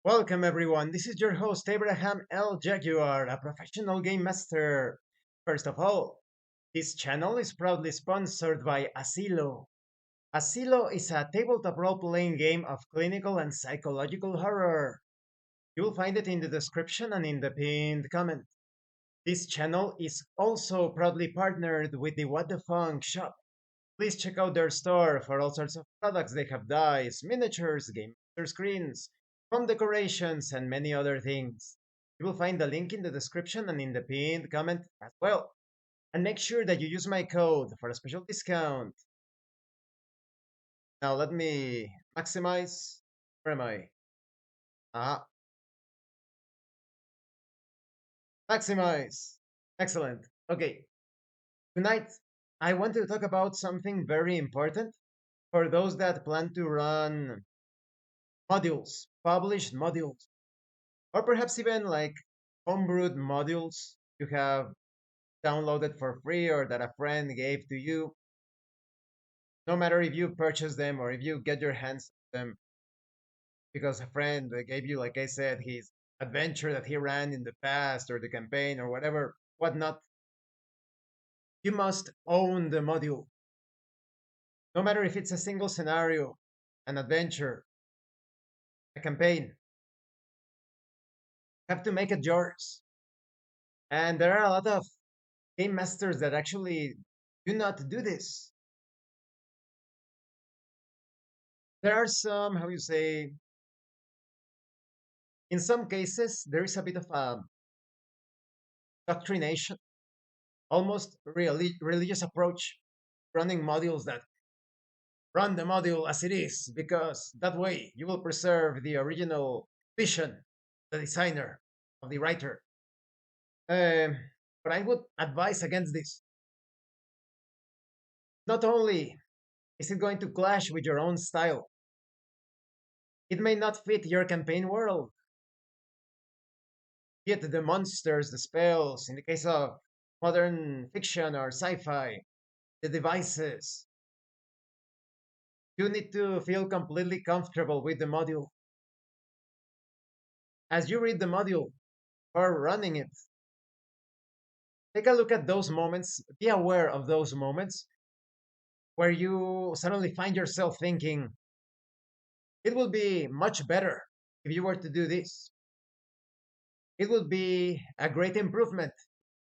Welcome everyone, this is your host Abraham L. Jaguar, a professional game master. First of all, this channel is proudly sponsored by Asilo. Asilo is a tabletop role-playing game of clinical and psychological horror. You will find it in the description and in the pinned comment. This channel is also proudly partnered with the What the Funk shop. Please check out their store for all sorts of products. They have dice, miniatures, game master screens, home decorations, and many other things. You will find the link in the description and in the pinned comment as well. And make sure that you use my code for a special discount. Now let me maximize. Where am I? Ah, maximize. Excellent. Okay, tonight I want to talk about something very important for those that plan to run modules, published modules, or perhaps even like homebrewed modules you have downloaded for free or that a friend gave to you. No matter if you purchase them or if you get your hands on them because a friend gave you, like I said, his adventure that he ran in the past or the campaign or whatever, whatnot, you must own the module. No matter if it's a single scenario, an adventure, a campaign, you have to make it yours. And there are a lot of game masters that actually do not do this. There are some, how you say, in some cases, there is a bit of a doctrination, almost religious approach, running modules that run the module as it is, because that way you will preserve the original vision, the designer, of the writer. Um, but I would advise against this. Not only is it going to clash with your own style, it may not fit your campaign world. Yet the monsters, the spells, in the case of modern fiction or sci-fi, the devices, you need to feel completely comfortable with the module. As you read the module or running it, take a look at those moments, be aware of those moments where you suddenly find yourself thinking, it would be much better if you were to do this. It would be a great improvement.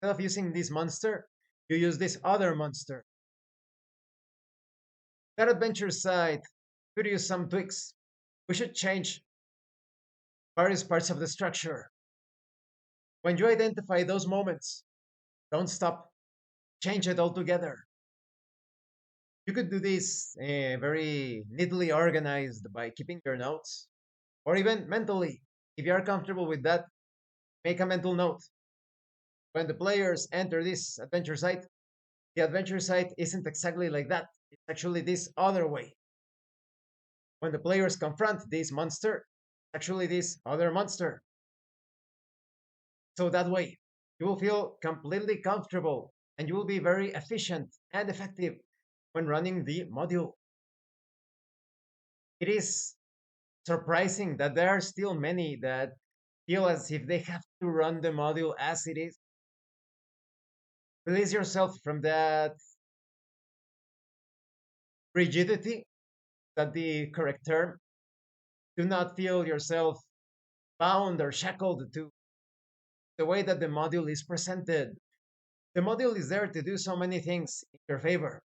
Instead of using this monster, you use this other monster. That adventure side could use some tweaks. We should change various parts of the structure. When you identify those moments, don't stop, change it altogether. You could do this very neatly organized by keeping your notes, or even mentally. If you are comfortable with that, make a mental note. When the players enter this adventure site, the adventure site isn't exactly like that. It's actually this other way. When the players confront this monster, actually this other monster. So that way, you will feel completely comfortable and you will be very efficient and effective when running the module. It is surprising that there are still many that feel as if they have to run the module as it is. Release yourself from that rigidity, that the correct term. Do not feel yourself bound or shackled to the way that the module is presented. The module is there to do so many things in your favor.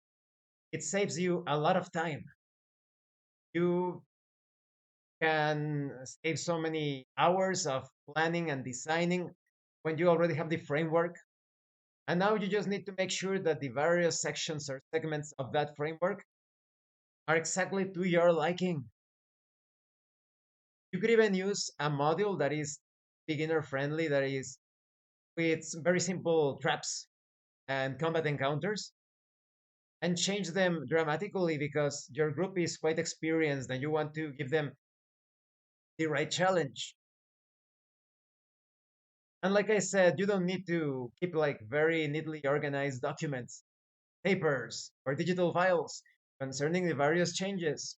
It saves you a lot of time. You can save so many hours of planning and designing when you already have the framework. And now you just need to make sure that the various sections or segments of that framework are exactly to your liking. You could even use a module that is beginner friendly, that is with very simple traps and combat encounters, and change them dramatically because your group is quite experienced and you want to give them the right challenge. And like I said, you don't need to keep like very neatly organized documents, papers, or digital files concerning the various changes.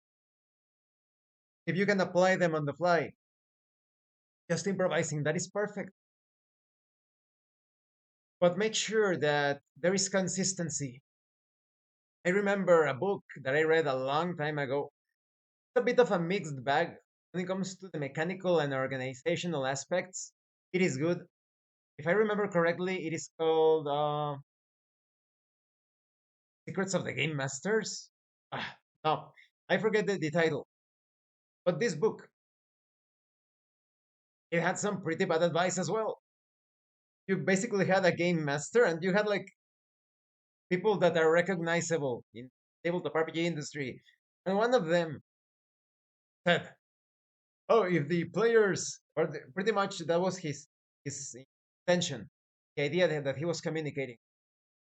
If you can apply them on the fly, just improvising. That is perfect. But make sure that there is consistency. I remember a book that I read a long time ago. It's a bit of a mixed bag when it comes to the mechanical and organizational aspects. It is good. If I remember correctly, it is called Secrets of the Game Masters. No, I forget the title. But this book, it had some pretty bad advice as well. You basically had a game master, and you had like people that are recognizable in tabletop RPG industry, and one of them said, "Oh, if the players, pretty much that was his intention, the idea that he was communicating.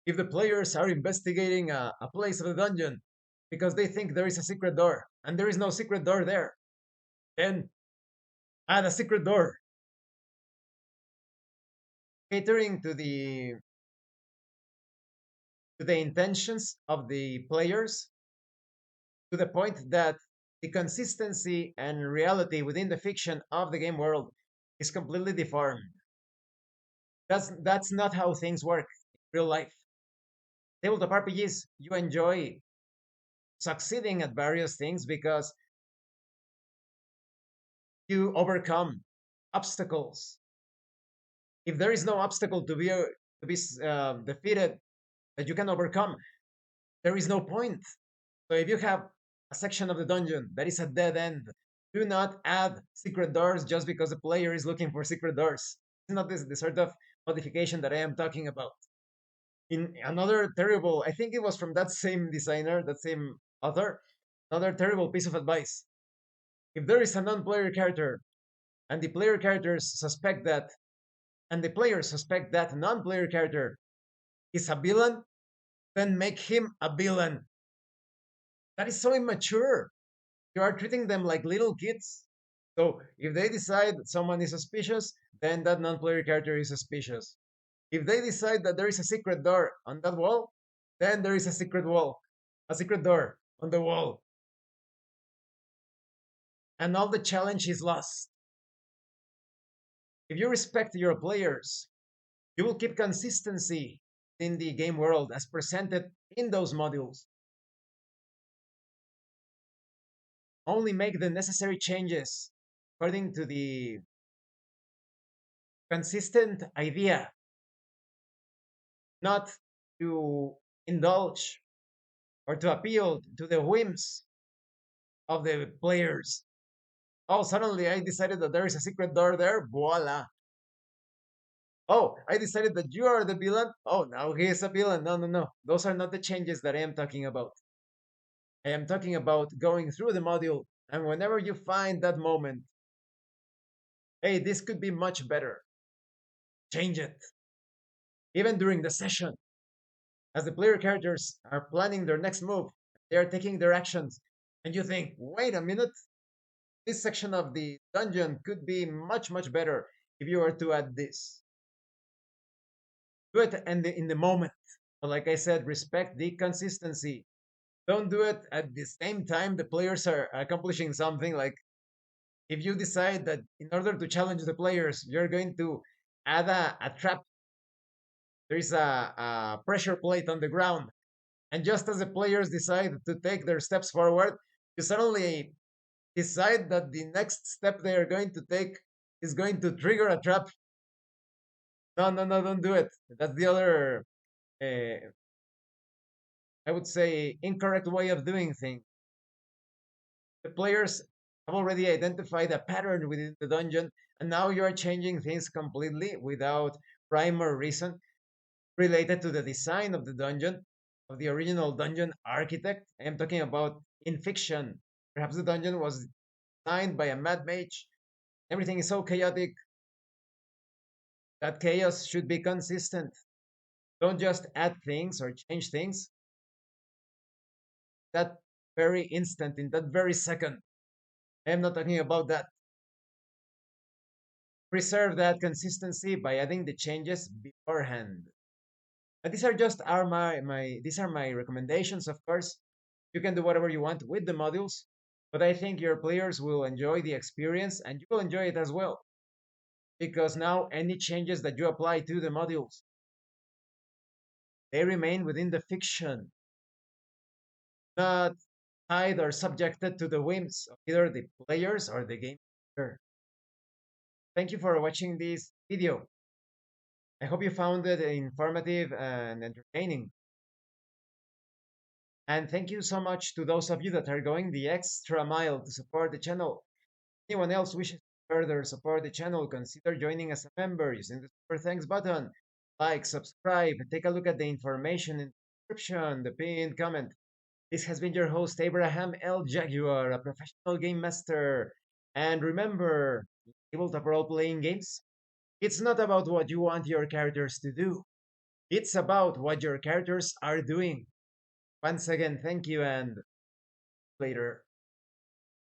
If the players are investigating a place of the dungeon because they think there is a secret door, and there is no secret door there, then add a secret door, catering to the intentions of the players, to the point that the consistency and reality within the fiction of the game world is completely deformed. That's not how things work in real life. Tabletop RPGs, you enjoy succeeding at various things because you overcome obstacles. If there is no obstacle to be defeated that you can overcome, there is no point. So if you have a section of the dungeon that is a dead end, do not add secret doors just because the player is looking for secret doors. It's not the sort of modification that I am talking about. In another terrible, I think it was from that same designer, that same author, another terrible piece of advice. If there is a non-player character and the player characters suspect that, and the players suspect that non-player character is a villain, then make him a villain. That is so immature. You are treating them like little kids. So if they decide that someone is suspicious, then that non-player character is suspicious. If they decide that there is a secret door on that wall, then there is a secret door on the wall, and all the challenge is lost. If you respect your players, you will keep consistency in the game world as presented in those modules. Only make the necessary changes according to the consistent idea, not to indulge or to appeal to the whims of the players. Oh, suddenly I decided that there is a secret door there. Voila. Oh, I decided that you are the villain. Oh, now he is a villain. No, no, no. Those are not the changes that I am talking about. I am talking about going through the module, and whenever you find that moment, hey, this could be much better. Change it. Even during the session, as the player characters are planning their next move, they are taking their actions, and you think, wait a minute, this section of the dungeon could be much, much better if you were to add this. Do it in the moment. But like I said, respect the consistency. Don't do it at the same time the players are accomplishing something. Like if you decide that in order to challenge the players, you're going to add a trap, there is a pressure plate on the ground. And just as the players decide to take their steps forward, you suddenly decide that the next step they are going to take is going to trigger a trap. No, no, no, don't do it. That's the other, uh, I would say, incorrect way of doing things. The players have already identified a pattern within the dungeon, and now you are changing things completely without rhyme or reason related to the design of the dungeon, of the original dungeon architect. I am talking about in fiction. Perhaps the dungeon was designed by a mad mage. Everything is so chaotic that chaos should be consistent. Don't just add things or change things that very instant, in that very second. I am not talking about that. Preserve that consistency by adding the changes beforehand. And these are just are my these are my recommendations, of course. You can do whatever you want with the modules, but I think your players will enjoy the experience and you will enjoy it as well. because now any changes that you apply to the modules, they remain within the fiction, not tied or subjected to the whims of either the players or the game master. Thank you for watching this video. I hope you found it informative and entertaining. And thank you so much to those of you that are going the extra mile to support the channel. Anyone else wishes to further support the channel, consider joining as a member using the super thanks button. Like, subscribe, take a look at the information in the description, the pinned comment. This has been your host, Abraham L. Jaguar, a professional game master. And remember, tabletop role playing games, it's not about what you want your characters to do, it's about what your characters are doing. Once again, thank you and later.